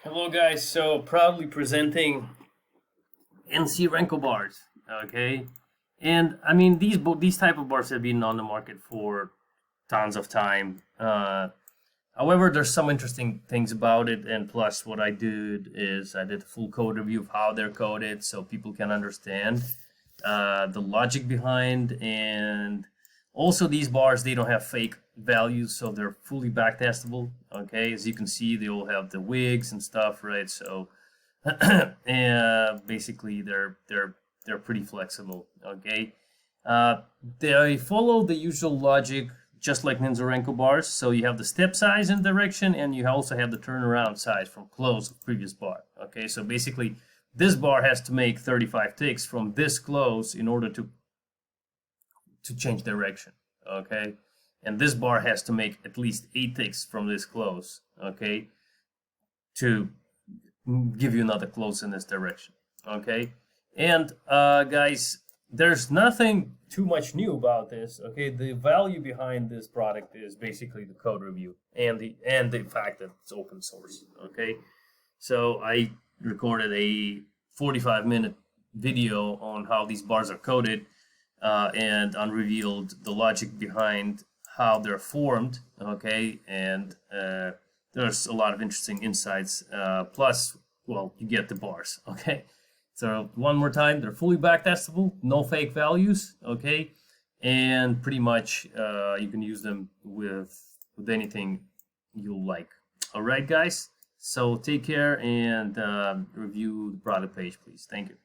Hello guys, so proudly presenting NC RenkoBars, okay? And I mean these type of bars have been on the market for tons of time. However, there's some interesting things about it, and plus what I did is I did a full code review of how they're coded so people can understand the logic behind, and also these bars, they don't have fake values, so they're fully backtestable. Okay, as you can see, they all have the wigs and stuff, right? So and basically they're pretty flexible. Okay, they follow the usual logic just like Ninja RenkoBars. So you have the step size and direction, and you also have the turnaround size from close of previous bar. Okay, so basically this bar has to make 35 ticks from this close in order to change direction. Okay, and this bar has to make at least 8 ticks from this close. Okay, to give you another close in this direction. Okay, and guys, there's nothing too much new about this. Okay, the value behind this product is basically the code review and the fact that it's open source. Okay, so I recorded a 45-minute video on how these bars are coded and unrevealed the logic behind how they're formed. Okay, and there's a lot of interesting insights. Plus, well, you get the bars. Okay. So one more time, they're fully backtestable, no fake values, okay? And pretty much you can use them with anything you like. All right, guys? So take care and review the product page, please. Thank you.